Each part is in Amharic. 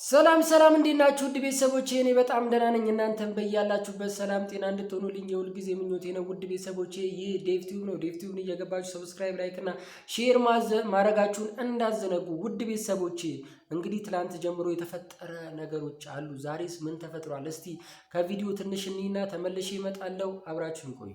ሰላም ሰላም እንዴት ናችሁ? ውድ ቤተሰቦቼ እኔ በጣም ደህና ነኝ። እናንተም በያላችሁበት ሰላም ጤና እንድትሆኑልኝ የሁል ጊዜ ምኞቴ ነው። ውድ ቤተሰቦቼ ይህ ዴቭ ቲዩብ ነው። ዴቭ ቲዩብን እየገባችሁ ሰብስክራይብ፣ ላይክ እና ሼር ማድረጋችሁን እንዳዘነጉ። ውድ ቤተሰቦቼ እንግዲህ ትላንት ጀምሮ የተፈጠረ ነገሮች አሉ። ዛሬስ ምን ተፈጥሯል? እስቲ ከቪዲዮ ትንሽ እንይና ተመልሼ እመጣለሁ። አብራችሁን ቆዩ።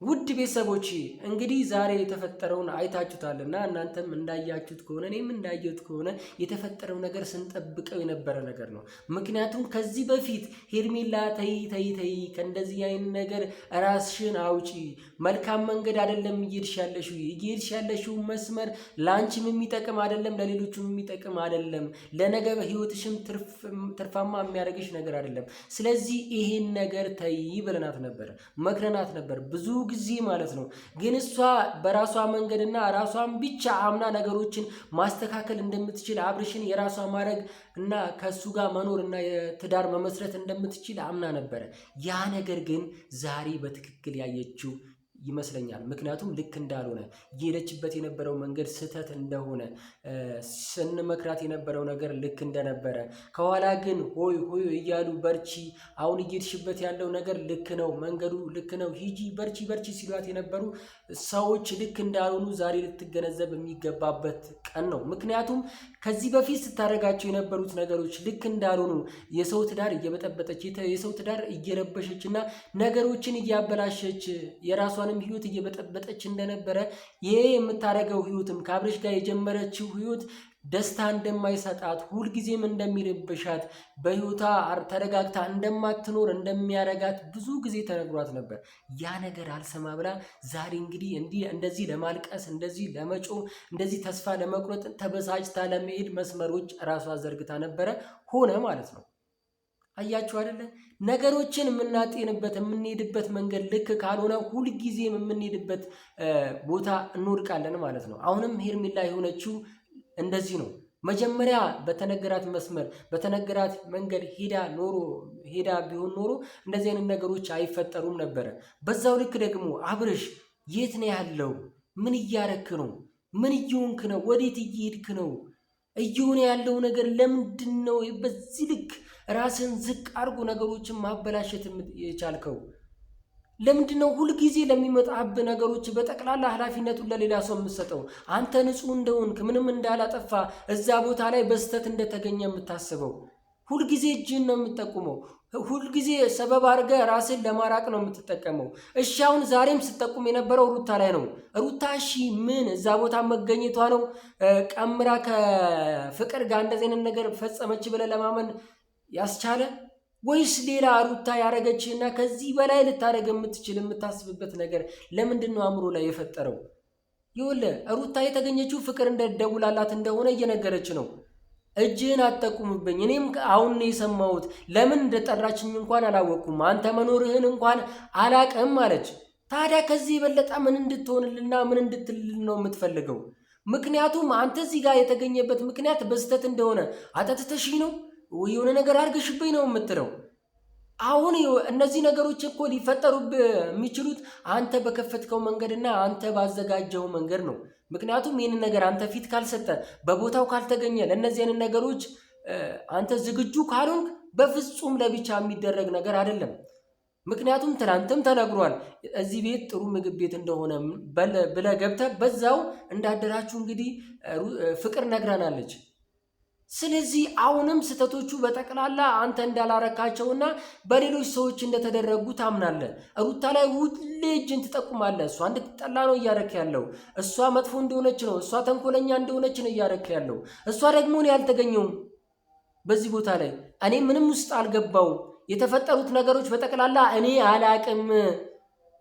ውድ ቤተሰቦች እንግዲህ ዛሬ የተፈጠረውን አይታችሁታልና እናንተም እንዳያችሁት ከሆነ እኔም እንዳየሁት ከሆነ የተፈጠረው ነገር ስንጠብቀው የነበረ ነገር ነው። ምክንያቱም ከዚህ በፊት ሄርሜላ ተይ ከእንደዚህ አይነት ነገር ራስሽን አውጪ፣ መልካም መንገድ አይደለም እየሄድሽ ያለሽው መስመር ለአንቺም የሚጠቅም አይደለም፣ ለሌሎችም የሚጠቅም አይደለም፣ ለነገ ህይወትሽም ትርፋማ የሚያደርግሽ ነገር አይደለም። ስለዚህ ይሄን ነገር ተይ ብለናት ነበር፣ መክረናት ነበር ብዙ ጊዜ ማለት ነው። ግን እሷ በራሷ መንገድና ራሷን ብቻ አምና ነገሮችን ማስተካከል እንደምትችል አብርሽን የራሷ ማድረግ እና ከሱ ጋር መኖር እና የትዳር መመስረት እንደምትችል አምና ነበረ። ያ ነገር ግን ዛሬ በትክክል ያየችው ይመስለኛል። ምክንያቱም ልክ እንዳልሆነ እየሄደችበት የነበረው መንገድ ስህተት እንደሆነ ስንመክራት የነበረው ነገር ልክ እንደነበረ ከኋላ ግን ሆይ እያሉ በርቺ፣ አሁን እየሄድሽበት ያለው ነገር ልክ ነው፣ መንገዱ ልክ ነው፣ ሂጂ፣ በርቺ ሲሏት የነበሩ ሰዎች ልክ እንዳልሆኑ ዛሬ ልትገነዘብ የሚገባበት ቀን ነው። ምክንያቱም ከዚህ በፊት ስታደርጋቸው የነበሩት ነገሮች ልክ እንዳልሆኑ የሰው ትዳር እየበጠበጠች የሰው ትዳር እየረበሸች እና ነገሮችን እያበላሸች የራሷን ህይወት እየበጠበጠች እንደነበረ ይሄ የምታደርገው ህይወትም ከአብርሽ ጋር የጀመረችው ህይወት ደስታ እንደማይሰጣት ሁልጊዜም እንደሚረብሻት በህይወቷ ተረጋግታ እንደማትኖር እንደሚያረጋት ብዙ ጊዜ ተነግሯት ነበር። ያ ነገር አልሰማ ብላ ዛሬ እንግዲህ እንደዚህ ለማልቀስ እንደዚህ ለመጮ እንደዚህ ተስፋ ለመቁረጥ ተበሳጭታ ለመሄድ መስመሮች ራሷ ዘርግታ ነበረ። ሆነ ማለት ነው። አያችሁ አይደለ? ነገሮችን የምናጤንበት የምንሄድበት መንገድ ልክ ካልሆነ ሁልጊዜም የምንሄድበት ቦታ እንወድቃለን ማለት ነው። አሁንም ሄርሜላ የሆነችው እንደዚህ ነው። መጀመሪያ በተነገራት መስመር በተነገራት መንገድ ሄዳ ቢሆን ኖሮ እንደዚህ አይነት ነገሮች አይፈጠሩም ነበረ። በዛው ልክ ደግሞ አብርሽ የት ነው ያለው? ምን እያረክ ነው? ምን እየሆንክ ነው? ወዴት እየሄድክ ነው? እየሆነ ያለው ነገር ለምንድን ነው በዚህ ልክ ራስን ዝቅ አድርጎ ነገሮችን ማበላሸት የቻልከው? ለምንድን ነው ሁልጊዜ ለሚመጣብ ነገሮች በጠቅላላ ኃላፊነቱን ለሌላ ሰው የምትሰጠው? አንተ ንጹህ እንደሆንክ ምንም እንዳላጠፋ እዛ ቦታ ላይ በስተት እንደተገኘ የምታስበው? ሁልጊዜ እጅን ነው የምትጠቁመው። ሁልጊዜ ሰበብ አድርገህ ራስን ለማራቅ ነው የምትጠቀመው። እሺ አሁን ዛሬም ስትጠቁም የነበረው ሩታ ላይ ነው። ሩታ እሺ ምን እዛ ቦታ መገኘቷ ነው ቀምራ ከፍቅር ጋር እንደዚህ አይነት ነገር ፈጸመች ብለህ ለማመን ያስቻለ? ወይስ ሌላ ሩታ ያረገችና ከዚህ በላይ ልታረግ የምትችል የምታስብበት ነገር ለምንድን ነው አእምሮ ላይ የፈጠረው? ይኸውልህ ሩታ የተገኘችው ፍቅር እንደደውላላት እንደሆነ እየነገረች ነው። እጅህን አትጠቁምብኝ፣ እኔም አሁን ነው የሰማሁት፣ ለምን እንደጠራችኝ እንኳን አላወቅኩም፣ አንተ መኖርህን እንኳን አላቅም አለች። ታዲያ ከዚህ የበለጠ ምን እንድትሆንልና ምን እንድትልል ነው የምትፈልገው? ምክንያቱም አንተ እዚህ ጋር የተገኘበት ምክንያት በስተት እንደሆነ አጠጥተሽ ነው የሆነ ነገር አድርገሽብኝ ነው የምትለው። አሁን እነዚህ ነገሮች እኮ ሊፈጠሩብህ የሚችሉት አንተ በከፈትከው መንገድና አንተ ባዘጋጀው መንገድ ነው። ምክንያቱም ይህንን ነገር አንተ ፊት ካልሰጠ፣ በቦታው ካልተገኘ፣ ለእነዚህ አይነት ነገሮች አንተ ዝግጁ ካልሆንክ በፍጹም ለብቻ የሚደረግ ነገር አይደለም። ምክንያቱም ትናንትም ተነግሯል እዚህ ቤት ጥሩ ምግብ ቤት እንደሆነ ብለህ ገብተህ በዛው እንዳደራችሁ እንግዲህ ፍቅር ነግራናለች። ስለዚህ አሁንም ስህተቶቹ በጠቅላላ አንተ እንዳላረካቸውና በሌሎች ሰዎች እንደተደረጉ ታምናለህ። ሩታ ላይ ሁሌ እጅን ትጠቁማለህ። እሷ እንድትጠላ ነው እያረክ ያለው። እሷ መጥፎ እንደሆነች ነው፣ እሷ ተንኮለኛ እንደሆነች ነው እያረክ ያለው። እሷ ደግሞ እኔ አልተገኘውም በዚህ ቦታ ላይ፣ እኔ ምንም ውስጥ አልገባውም። የተፈጠሩት ነገሮች በጠቅላላ እኔ አላቅም።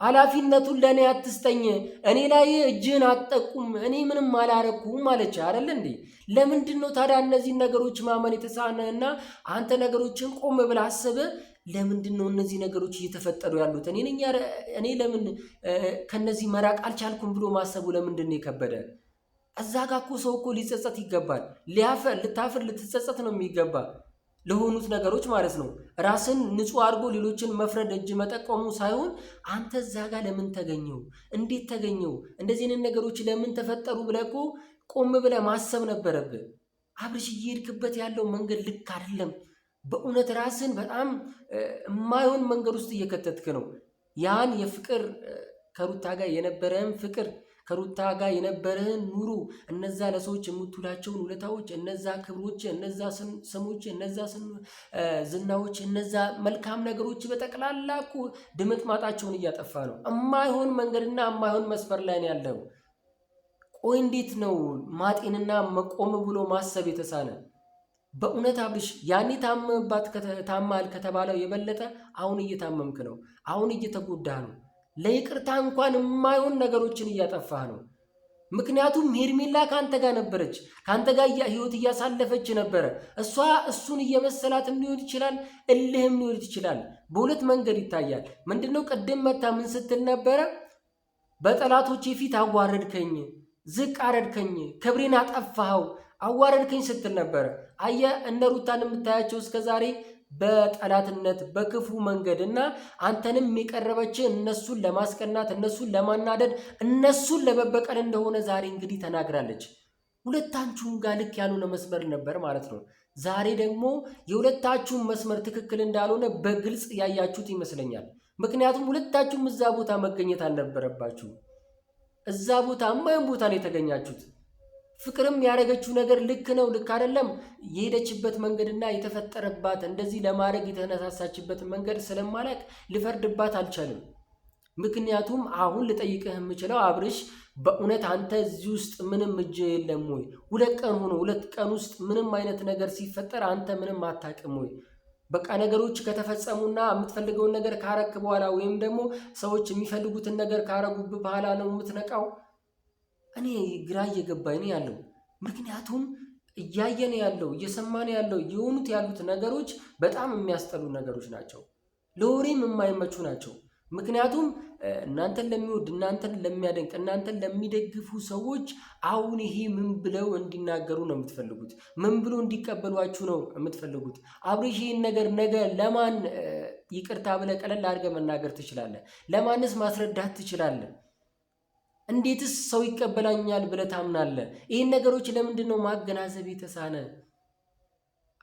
ኃላፊነቱን ለእኔ አትስጠኝ፣ እኔ ላይ እጅህን አትጠቁም፣ እኔ ምንም አላረኩም አለች አይደል እንዴ? ለምንድን ነው ታዲያ እነዚህን ነገሮች ማመን የተሳነህና አንተ ነገሮችን ቆም ብለህ አስበህ ለምንድን ነው እነዚህ ነገሮች እየተፈጠሩ ያሉት? እኔ ለምን ከነዚህ መራቅ አልቻልኩም ብሎ ማሰቡ ለምንድን ነው የከበደ? እዛ ጋ እኮ ሰው እኮ ሊጸጸት ይገባል። ልታፍር ልትጸጸት ነው የሚገባ ለሆኑት ነገሮች ማለት ነው። ራስን ንጹህ አድርጎ ሌሎችን መፍረድ እጅ መጠቆሙ ሳይሆን አንተ እዛ ጋር ለምን ተገኘው? እንዴት ተገኘው? እንደዚህ አይነት ነገሮች ለምን ተፈጠሩ ብለህ እኮ ቆም ብለህ ማሰብ ነበረብህ። አብርሽ እየሄድክበት ያለው መንገድ ልክ አይደለም። በእውነት ራስን በጣም የማይሆን መንገድ ውስጥ እየከተትክ ነው። ያን የፍቅር ከሩታ ጋር የነበረህን ፍቅር ከሩታ ጋር የነበረህን ኑሮ፣ እነዛ ለሰዎች የምትውላቸውን ውለታዎች፣ እነዛ ክብሮች፣ እነዛ ስሞች፣ እነዛ ዝናዎች፣ እነዛ መልካም ነገሮች በጠቅላላ እኮ ድምጥ ማጣቸውን እያጠፋ ነው። እማይሆን መንገድና እማይሆን መስመር ላይ ነው ያለው። ቆይ እንዴት ነው ማጤንና መቆም ብሎ ማሰብ የተሳነ? በእውነት አብርሽ ያኔ ታማል ከተባለው የበለጠ አሁን እየታመምክ ነው። አሁን እየተጎዳህ ነው። ለይቅርታ እንኳን የማይሆን ነገሮችን እያጠፋህ ነው። ምክንያቱም ሄርሜላ ከአንተ ጋር ነበረች፣ ከአንተ ጋር ህይወት እያሳለፈች ነበረ። እሷ እሱን እየመሰላትም ሊሆን ይችላል፣ እልህም ሊሆን ይችላል። በሁለት መንገድ ይታያል። ምንድነው? ቅድም መታ ምን ስትል ነበረ? በጠላቶቼ ፊት አዋረድከኝ፣ ዝቅ አረድከኝ፣ ክብሬን አጠፋኸው፣ አዋረድከኝ ስትል ነበረ። አየህ፣ እነ ሩታን የምታያቸው እስከዛሬ በጠላትነት በክፉ መንገድ እና አንተንም የቀረበች እነሱን ለማስቀናት እነሱን ለማናደድ እነሱን ለመበቀል እንደሆነ ዛሬ እንግዲህ ተናግራለች። ሁለታችሁም ጋር ልክ ያልሆነ መስመር ነበር ማለት ነው። ዛሬ ደግሞ የሁለታችሁም መስመር ትክክል እንዳልሆነ በግልጽ ያያችሁት ይመስለኛል። ምክንያቱም ሁለታችሁም እዛ ቦታ መገኘት አልነበረባችሁ። እዛ ቦታ የማይሆን ቦታ ነው የተገኛችሁት። ፍቅርም ያደረገችው ነገር ልክ ነው ልክ አይደለም፣ የሄደችበት መንገድና የተፈጠረባት እንደዚህ ለማድረግ የተነሳሳችበት መንገድ ስለማላቅ ልፈርድባት አልቻልም። ምክንያቱም አሁን ልጠይቅህ የምችለው አብርሽ፣ በእውነት አንተ እዚህ ውስጥ ምንም እጅ የለም ወይ? 2 ቀን ሆኖ 2 ቀን ውስጥ ምንም አይነት ነገር ሲፈጠር አንተ ምንም አታውቅም ወይ? በቃ ነገሮች ከተፈጸሙና የምትፈልገውን ነገር ካረክ በኋላ ወይም ደግሞ ሰዎች የሚፈልጉትን ነገር ካረጉብህ በኋላ ነው የምትነቃው? እኔ ግራ እየገባኝ ነው ያለው። ምክንያቱም እያየን ያለው እየሰማን ያለው የሆኑት ያሉት ነገሮች በጣም የሚያስጠሉ ነገሮች ናቸው። ለወሬም የማይመቹ ናቸው። ምክንያቱም እናንተን ለሚወድ እናንተን ለሚያደንቅ እናንተን ለሚደግፉ ሰዎች አሁን ይሄ ምን ብለው እንዲናገሩ ነው የምትፈልጉት? ምን ብሎ እንዲቀበሏችሁ ነው የምትፈልጉት? አብርሽ ይህን ነገር ነገ ለማን ይቅርታ ብለህ ቀለል አድርገህ መናገር ትችላለህ? ለማንስ ማስረዳት ትችላለህ? እንዴትስ ሰው ይቀበላኛል ብለህ ታምናለህ? ይህን ነገሮች ለምንድን ነው ማገናዘብ የተሳነ?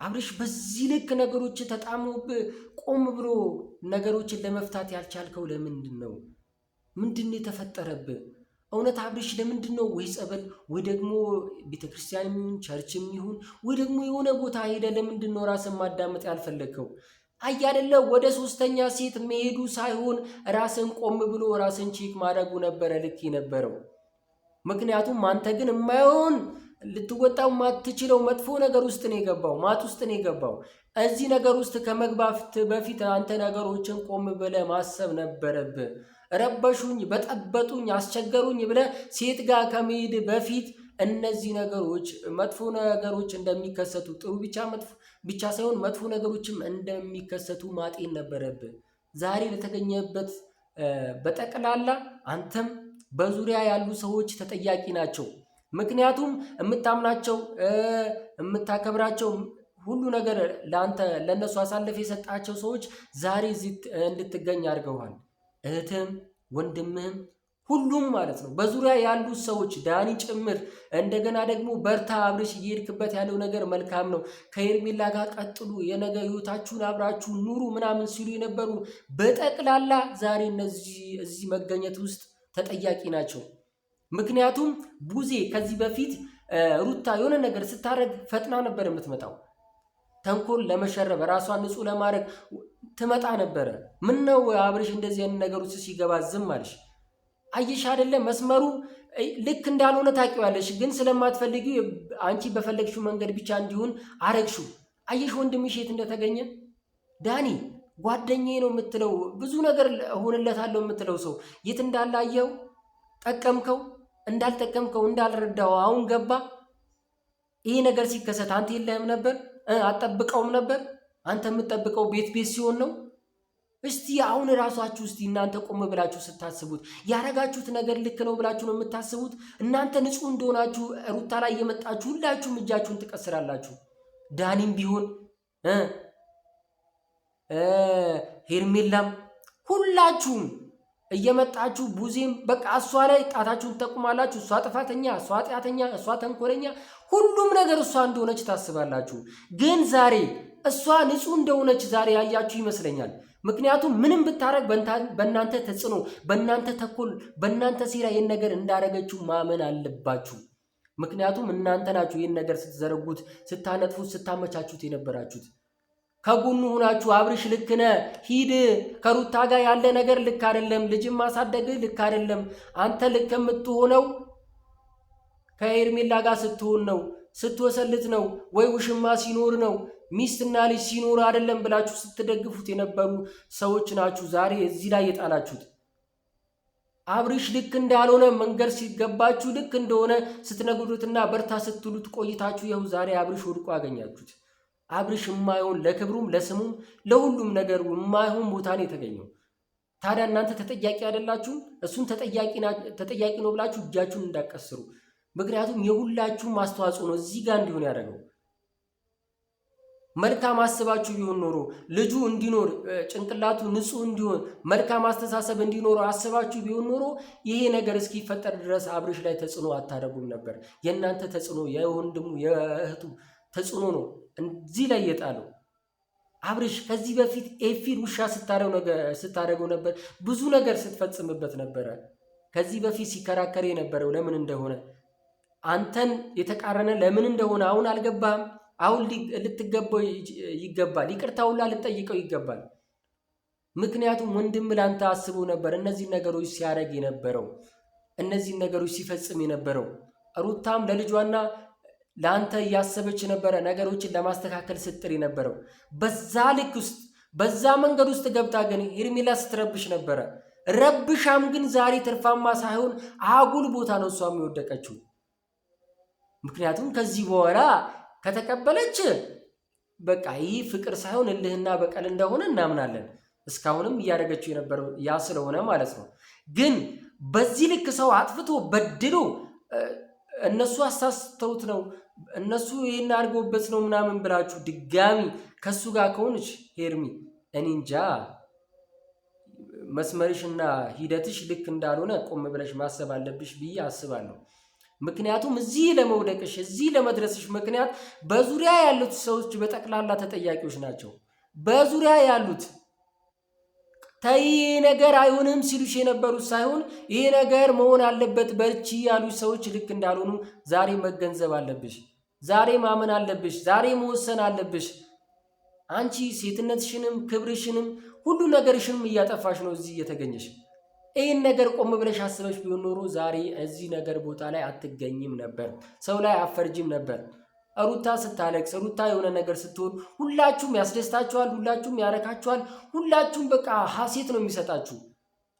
አብርሽ በዚህ ልክ ነገሮች ተጣሙብህ ቆም ብሎ ነገሮችን ለመፍታት ያልቻልከው ለምንድን ነው? ምንድን ነው የተፈጠረብህ? እውነት አብርሽ ለምንድን ነው ወይ ጸበል ወይ ደግሞ ቤተክርስቲያንም ይሁን ቸርችም ይሁን ወይ ደግሞ የሆነ ቦታ ሄደ ለምንድን ነው ራስን ማዳመጥ ያልፈለግከው? አያደለ ወደ 3ኛ ሴት መሄዱ ሳይሆን ራስን ቆም ብሎ ራስን ቼክ ማድረጉ ነበረ ልክ የነበረው። ምክንያቱም አንተ ግን የማይሆን ልትወጣው ማትችለው መጥፎ ነገር ውስጥ ነው የገባው፣ ማጥ ውስጥ ነው የገባው። እዚህ ነገር ውስጥ ከመግባት በፊት አንተ ነገሮችን ቆም ብለህ ማሰብ ነበረብህ። ረበሹኝ፣ በጠበጡኝ፣ አስቸገሩኝ ብለህ ሴት ጋር ከመሄድ በፊት እነዚህ ነገሮች መጥፎ ነገሮች እንደሚከሰቱ ጥሩ ብቻ ሳይሆን መጥፎ ነገሮችም እንደሚከሰቱ ማጤን ነበረብህ። ዛሬ ለተገኘበት በጠቅላላ አንተም በዙሪያ ያሉ ሰዎች ተጠያቂ ናቸው። ምክንያቱም የምታምናቸው የምታከብራቸው ሁሉ ነገር ለእነሱ አሳልፍ የሰጣቸው ሰዎች ዛሬ እዚህ እንድትገኝ አድርገዋል። እህትም ወንድምህም ሁሉም ማለት ነው። በዙሪያ ያሉ ሰዎች ዳኒ ጭምር እንደገና ደግሞ በርታ አብርሽ፣ እየሄድክበት ያለው ነገር መልካም ነው፣ ከሄርሜላ ጋር ቀጥሉ፣ የነገ ህይወታችሁን አብራችሁ ኑሩ ምናምን ሲሉ የነበሩ በጠቅላላ ዛሬ እዚህ መገኘት ውስጥ ተጠያቂ ናቸው። ምክንያቱም ቡዜ ከዚህ በፊት ሩታ የሆነ ነገር ስታደርግ ፈጥና ነበር የምትመጣው። ተንኮል ለመሸረብ ራሷን ንጹህ ለማድረግ ትመጣ ነበረ። ምን ነው አብርሽ እንደዚህ አይነት ነገር ውስጥ ሲገባ ዝም አልሽ? አየሽ አይደለ? መስመሩ ልክ እንዳልሆነ ታውቂዋለሽ፣ ግን ስለማትፈልጊው አንቺ በፈለግሽው መንገድ ብቻ እንዲሆን አረግሽው። አየሽ ወንድምሽ የት እንደተገኘ። ዳኒ ጓደኛዬ ነው የምትለው ብዙ ነገር እሆንለታለሁ የምትለው ሰው የት እንዳላየው ጠቀምከው እንዳልጠቀምከው እንዳልረዳው አሁን ገባ። ይሄ ነገር ሲከሰት አንተ የለህም ነበር? አትጠብቀውም ነበር? አንተ የምትጠብቀው ቤት ሲሆን ነው። እስቲ አሁን ራሳችሁ እስቲ እናንተ ቆም ብላችሁ ስታስቡት ያረጋችሁት ነገር ልክ ነው ብላችሁ ነው የምታስቡት? እናንተ ንጹህ እንደሆናችሁ ሩታ ላይ እየመጣችሁ ሁላችሁም እጃችሁን ትቀስራላችሁ። ዳኒም ቢሆን ሄርሜላም ሁላችሁም እየመጣችሁ ቡዜም በቃ እሷ ላይ ጣታችሁን ትጠቁማላችሁ። እሷ ጥፋተኛ፣ እሷ ኃጢአተኛ፣ እሷ ተንኮለኛ፣ ሁሉም ነገር እሷ እንደሆነች ታስባላችሁ። ግን ዛሬ እሷ ንጹህ እንደሆነች ዛሬ ያያችሁ ይመስለኛል። ምክንያቱም ምንም ብታረግ በእናንተ ተጽዕኖ፣ በእናንተ ተኮል፣ በእናንተ ሴራ ይህን ነገር እንዳረገችው ማመን አለባችሁ። ምክንያቱም እናንተ ናችሁ ይህን ነገር ስትዘረጉት፣ ስታነጥፉት፣ ስታመቻቹት የነበራችሁት። ከጎኑ ሆናችሁ አብርሽ ልክ ነህ፣ ሂድ፣ ከሩታ ጋር ያለ ነገር ልክ አይደለም፣ ልጅም ማሳደግ ልክ አይደለም፣ አንተ ልክ የምትሆነው ከሄርሜላ ጋር ስትሆን ነው፣ ስትወሰልት ነው፣ ወይ ውሽማ ሲኖር ነው፣ ሚስትና ልጅ ሲኖር አይደለም ብላችሁ ስትደግፉት የነበሩ ሰዎች ናችሁ ዛሬ እዚህ ላይ የጣላችሁት። አብርሽ ልክ እንዳልሆነ መንገድ ሲገባችሁ ልክ እንደሆነ ስትነግሩትና በርታ ስትሉት ቆይታችሁ ይኸው ዛሬ አብርሽ ወድቆ አገኛችሁት። አብርሽ የማይሆን ለክብሩም ለስሙም ለሁሉም ነገሩ የማይሆን ቦታ ነው የተገኘው። ታዲያ እናንተ ተጠያቂ አይደላችሁም? እሱን ተጠያቂ ነው ብላችሁ እጃችሁን እንዳቀስሩ። ምክንያቱም የሁላችሁም አስተዋጽኦ ነው እዚህ ጋር እንዲሆን ያደረገው። መልካም አስባችሁ ቢሆን ኖሮ ልጁ እንዲኖር ጭንቅላቱ ንጹህ እንዲሆን መልካም አስተሳሰብ እንዲኖረው አስባችሁ ቢሆን ኖሮ ይሄ ነገር እስኪፈጠር ድረስ አብርሽ ላይ ተጽዕኖ አታደርጉም ነበር። የእናንተ ተጽዕኖ የወንድሙ የእህቱ ተጽዕኖ ነው እዚህ ላይ የጣለው። አብርሽ ከዚህ በፊት ኤፊን ውሻ ስታደርገው ነበር፣ ብዙ ነገር ስትፈጽምበት ነበረ። ከዚህ በፊት ሲከራከር የነበረው ለምን እንደሆነ አንተን የተቃረነ ለምን እንደሆነ አሁን አልገባህም። አሁን ልትገባው ይገባል፣ ይቅርታ ሁላ ልትጠይቀው ይገባል። ምክንያቱም ወንድም ላንተ አስቦ ነበር እነዚህ ነገሮች ሲያደርግ የነበረው፣ እነዚህ ነገሮች ሲፈጽም የነበረው። ሩታም ለልጇና ለአንተ እያሰበች ነበረ ነገሮችን ለማስተካከል ስትጥር የነበረው። በዛ ልክ ውስጥ በዛ መንገድ ውስጥ ገብታ ግን ሄርሜላ ስትረብሽ ነበረ። ረብሻም ግን ዛሬ ትርፋማ ሳይሆን አጉል ቦታ ነው እሷ የሚወደቀችው። ምክንያቱም ከዚህ በኋላ ከተቀበለች በቃ ይህ ፍቅር ሳይሆን እልህና በቀል እንደሆነ እናምናለን። እስካሁንም እያደረገችው የነበረው ያ ስለሆነ ማለት ነው። ግን በዚህ ልክ ሰው አጥፍቶ በድሎ እነሱ አሳስተውት ነው እነሱ ይህን አድርገውበት ነው ምናምን ብላችሁ ድጋሚ ከሱ ጋር ከሆነች ሄርሚ እኔ እንጃ መስመርሽና ሂደትሽ ልክ እንዳልሆነ ቆም ብለሽ ማሰብ አለብሽ ብዬ አስባለሁ። ምክንያቱም እዚህ ለመውደቅሽ እዚህ ለመድረስሽ ምክንያት በዙሪያ ያሉት ሰዎች በጠቅላላ ተጠያቂዎች ናቸው። በዙሪያ ያሉት ተይ ነገር አይሆንም ሲሉሽ የነበሩት ሳይሆን ይሄ ነገር መሆን አለበት በርቺ ያሉሽ ሰዎች ልክ እንዳልሆኑ ዛሬ መገንዘብ አለብሽ። ዛሬ ማመን አለብሽ። ዛሬ መወሰን አለብሽ። አንቺ ሴትነትሽንም ክብርሽንም ሁሉ ነገርሽንም እያጠፋሽ ነው እዚህ እየተገኘሽ። ይህን ነገር ቆም ብለሽ አስበሽ ቢሆን ኖሮ ዛሬ እዚህ ነገር ቦታ ላይ አትገኝም ነበር። ሰው ላይ አፈርጅም ነበር። ሩታ ስታለቅስ፣ ሩታ የሆነ ነገር ስትሆን ሁላችሁም ያስደስታችኋል፣ ሁላችሁም ያረካችኋል፣ ሁላችሁም በቃ ሀሴት ነው የሚሰጣችሁ።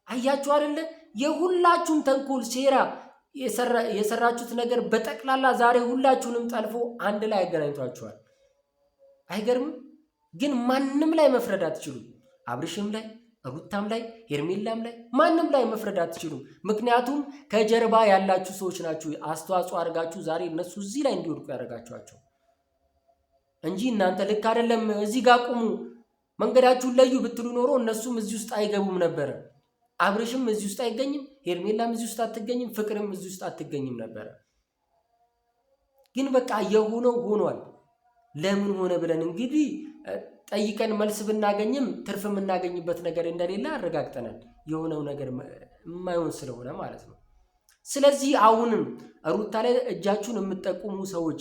አያችሁ አይደለ? የሁላችሁም ተንኮል ሴራ የሰራችሁት ነገር በጠቅላላ ዛሬ ሁላችሁንም ጠልፎ አንድ ላይ ያገናኝቷችኋል። አይገርምም? ግን ማንም ላይ መፍረድ አትችሉም። አብርሽም ላይ ሩታም ላይ ሄርሜላም ላይ ማንም ላይ መፍረድ አትችሉም። ምክንያቱም ከጀርባ ያላችሁ ሰዎች ናችሁ አስተዋጽኦ አድርጋችሁ ዛሬ እነሱ እዚህ ላይ እንዲወድቁ ያደርጋችኋቸው እንጂ እናንተ ልክ አይደለም እዚህ ጋር ቁሙ መንገዳችሁን ለዩ ብትሉ ኖሮ እነሱም እዚህ ውስጥ አይገቡም ነበር። አብርሽም እዚህ ውስጥ አይገኝም፣ ሄርሜላም እዚህ ውስጥ አትገኝም፣ ፍቅርም እዚህ ውስጥ አትገኝም ነበር። ግን በቃ የሆነው ሆኗል። ለምን ሆነ ብለን እንግዲህ ጠይቀን መልስ ብናገኝም ትርፍ የምናገኝበት ነገር እንደሌለ አረጋግጠናል። የሆነው ነገር የማይሆን ስለሆነ ማለት ነው። ስለዚህ አሁንም ሩታ ላይ እጃችሁን የምትጠቁሙ ሰዎች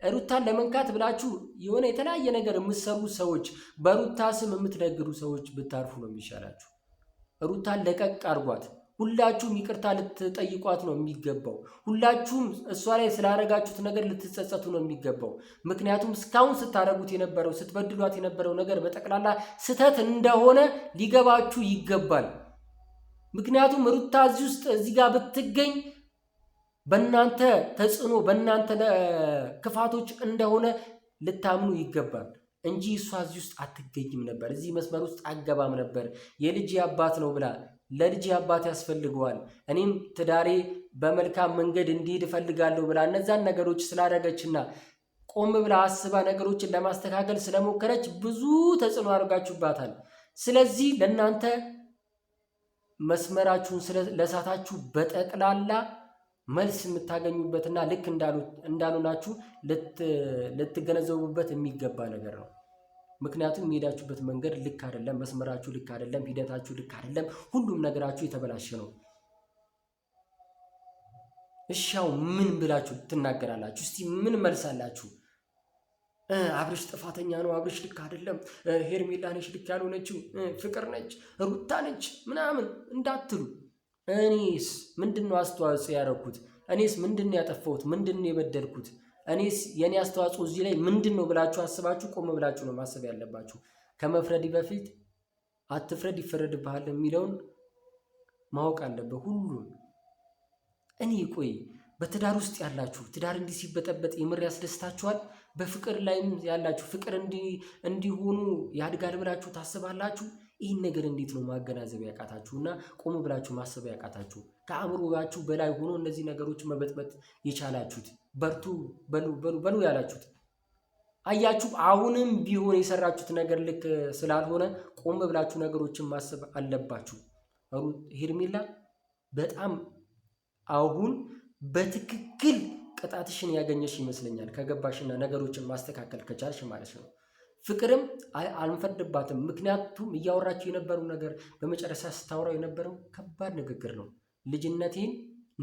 ሩታን ለመንካት ብላችሁ የሆነ የተለያየ ነገር የምትሰሩ ሰዎች፣ በሩታ ስም የምትነግዱ ሰዎች ብታርፉ ነው የሚሻላችሁ። ሩታን ለቀቅ አድርጓት። ሁላችሁም ይቅርታ ልትጠይቋት ነው የሚገባው። ሁላችሁም እሷ ላይ ስላደረጋችሁት ነገር ልትጸጸቱ ነው የሚገባው። ምክንያቱም እስካሁን ስታደርጉት የነበረው ስትበድሏት የነበረው ነገር በጠቅላላ ስህተት እንደሆነ ሊገባችሁ ይገባል። ምክንያቱም ሩታ እዚህ ጋር ብትገኝ በእናንተ ተጽዕኖ በእናንተ ክፋቶች እንደሆነ ልታምኑ ይገባል እንጂ እሷ እዚህ ውስጥ አትገኝም ነበር። እዚህ መስመር ውስጥ አገባም ነበር። የልጅ አባት ነው ብላ ለልጅ አባት ያስፈልገዋል፣ እኔም ትዳሬ በመልካም መንገድ እንዲሄድ እፈልጋለሁ ብላ እነዛን ነገሮች ስላደረገችና ቆም ብላ አስባ ነገሮችን ለማስተካከል ስለሞከረች ብዙ ተጽዕኖ አድርጋችሁባታል። ስለዚህ ለእናንተ መስመራችሁን ለሳታችሁ በጠቅላላ መልስ የምታገኙበትና ልክ እንዳልሆናችሁ ልትገነዘቡበት የሚገባ ነገር ነው። ምክንያቱም የሚሄዳችሁበት መንገድ ልክ አይደለም፣ መስመራችሁ ልክ አይደለም፣ ሂደታችሁ ልክ አይደለም፣ ሁሉም ነገራችሁ የተበላሸ ነው። እሻው ምን ብላችሁ ትናገራላችሁ? እስቲ ምን መልሳላችሁ? አብርሽ ጥፋተኛ ነው፣ አብርሽ ልክ አይደለም፣ ሄርሜላ ነች ልክ ያልሆነችው፣ ፍቅር ነች፣ ሩታ ነች ምናምን እንዳትሉ። እኔስ ምንድነው አስተዋጽኦ ያደረኩት? እኔስ ምንድነው ያጠፋሁት? ምንድነው የበደልኩት? እኔስ የኔ አስተዋጽኦ እዚህ ላይ ምንድነው ብላችሁ አስባችሁ ቆም ብላችሁ ነው ማሰብ ያለባችሁ። ከመፍረድ በፊት አትፍረድ ይፈረድብሃል የሚለውን ማወቅ አለበት ሁሉም። እኔ ቆይ በትዳር ውስጥ ያላችሁ ትዳር እንዲህ ሲበጠበጥ የምር ያስደስታችኋል? በፍቅር ላይም ያላችሁ ፍቅር እንዲሆኑ ያድጋል ብላችሁ ታስባላችሁ? ይህን ነገር እንዴት ነው ማገናዘብ ያቃታችሁና ቆም ብላችሁ ማሰብ ያቃታችሁ? ከአእምሮአችሁ በላይ ሆኖ እነዚህ ነገሮች መበጥበጥ የቻላችሁት በርቱ በሉ ያላችሁት አያችሁ። አሁንም ቢሆን የሰራችሁት ነገር ልክ ስላልሆነ ቆም ብላችሁ ነገሮችን ማሰብ አለባችሁ። ሄርሜላ በጣም አሁን በትክክል ቅጣትሽን ያገኘሽ ይመስለኛል፣ ከገባሽና ነገሮችን ማስተካከል ከቻልሽ ማለት ነው። ፍቅርም አልፈርድባትም። ምክንያቱም እያወራችሁ የነበረው ነገር በመጨረሻ ስታወራው የነበረው ከባድ ንግግር ነው። ልጅነቴን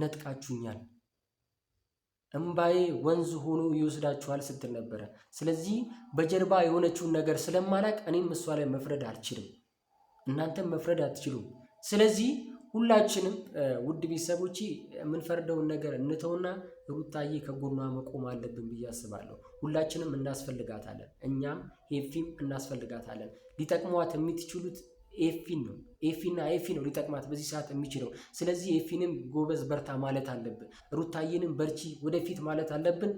ነጥቃችሁኛል፣ እምባዬ ወንዝ ሆኖ ይወስዳችኋል ስትል ነበረ። ስለዚህ በጀርባ የሆነችውን ነገር ስለማላቅ እኔም እሷ ላይ መፍረድ አልችልም፣ እናንተም መፍረድ አትችሉም። ስለዚህ ሁላችንም ውድ ቤተሰቦቼ የምንፈርደውን ነገር እንተውና ሩታዬ ከጎኗ መቆም አለብን ብዬ አስባለሁ። ሁላችንም እናስፈልጋታለን፣ እኛም ኤፊም እናስፈልጋታለን። ሊጠቅሟት የምትችሉት ኤፊን ነው። ኤፊና ኤፊ ነው ሊጠቅማት በዚህ ሰዓት የሚችለው። ስለዚህ ኤፊንም ጎበዝ በርታ ማለት አለብን። ሩታዬንም በርቺ ወደፊት ማለት አለብን።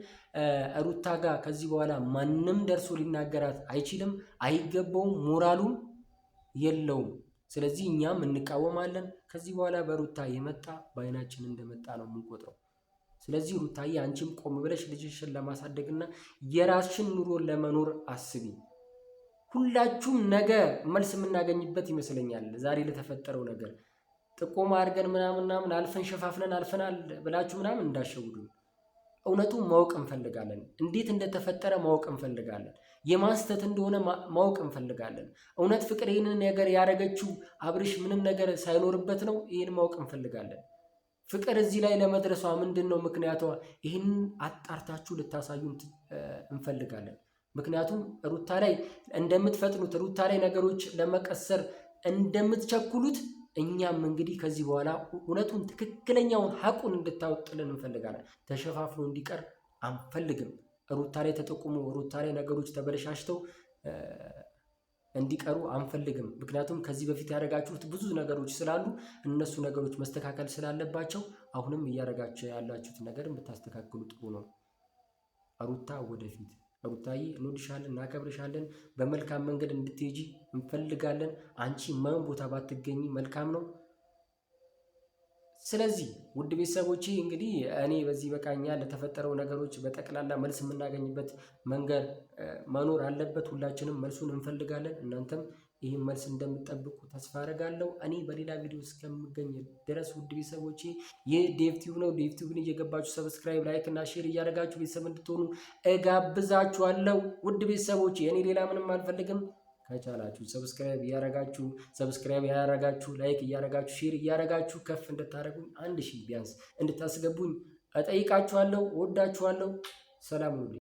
ሩታ ጋር ከዚህ በኋላ ማንም ደርሶ ሊናገራት አይችልም፣ አይገባውም፣ ሞራሉም የለውም። ስለዚህ እኛም እንቃወማለን። ከዚህ በኋላ በሩታ የመጣ በአይናችን እንደመጣ ነው የምንቆጥረው። ስለዚህ ሩታዬ አንቺም ቆም ብለሽ ልጅሽን ለማሳደግና የራስሽን ኑሮ ለመኖር አስቢ። ሁላችሁም ነገ መልስ የምናገኝበት ይመስለኛል። ዛሬ ለተፈጠረው ነገር ጥቆማ አድርገን ምናምን አልፈን ሸፋፍነን አልፈናል ብላችሁ ምናምን እንዳሸውዱ። እውነቱን ማወቅ እንፈልጋለን። እንዴት እንደተፈጠረ ማወቅ እንፈልጋለን። የማን ስህተት እንደሆነ ማወቅ እንፈልጋለን። እውነት ፍቅር ይህንን ነገር ያደረገችው አብርሽ ምንም ነገር ሳይኖርበት ነው? ይህን ማወቅ እንፈልጋለን። ፍቅር እዚህ ላይ ለመድረሷ ምንድን ነው ምክንያቷ? ይህን አጣርታችሁ ልታሳዩን እንፈልጋለን። ምክንያቱም ሩታ ላይ እንደምትፈጥኑት ሩታ ላይ ነገሮች ለመቀሰር እንደምትቸኩሉት እኛም እንግዲህ ከዚህ በኋላ እውነቱን ትክክለኛውን ሀቁን እንድታወጥልን እንፈልጋለን። ተሸፋፍኖ እንዲቀር አንፈልግም። ሩታ ላይ ተጠቁሞ ሩታ ላይ ነገሮች ተበለሻሽተው እንዲቀሩ አንፈልግም። ምክንያቱም ከዚህ በፊት ያደረጋችሁት ብዙ ነገሮች ስላሉ እነሱ ነገሮች መስተካከል ስላለባቸው አሁንም እያደረጋችሁ ያላችሁት ነገር ብታስተካክሉ ጥሩ ነው። ሩታ ወደፊት ሩታዬ እንወድሻለን፣ እናከብርሻለን። በመልካም መንገድ እንድትሄጂ እንፈልጋለን። አንቺ ማን ቦታ ባትገኝ መልካም ነው። ስለዚህ ውድ ቤተሰቦቼ እንግዲህ እኔ በዚህ በቃኛል። ለተፈጠረው ነገሮች በጠቅላላ መልስ የምናገኝበት መንገድ መኖር አለበት። ሁላችንም መልሱን እንፈልጋለን። እናንተም ይህን መልስ እንደምጠብቁ ተስፋ አደርጋለሁ። እኔ በሌላ ቪዲዮ እስከምገኝ ድረስ ውድ ቤተሰቦቼ ይህ ዴቭ ቲዩብ ነው። ዴቭ ቲዩብን እየገባችሁ ሰብስክራይብ፣ ላይክ እና ሼር እያደረጋችሁ ቤተሰብ እንድትሆኑ እጋብዛችኋለሁ። ውድ ቤተሰቦቼ እኔ ሌላ ምንም አልፈልግም። ከቻላችሁ ሰብስክራይብ ያደረጋችሁ ላይክ እያደረጋችሁ ሼር እያደረጋችሁ ከፍ እንድታደርጉኝ 1000 ቢያንስ እንድታስገቡኝ እጠይቃችኋለሁ። እወዳችኋለሁ። ሰላም ሁኑ።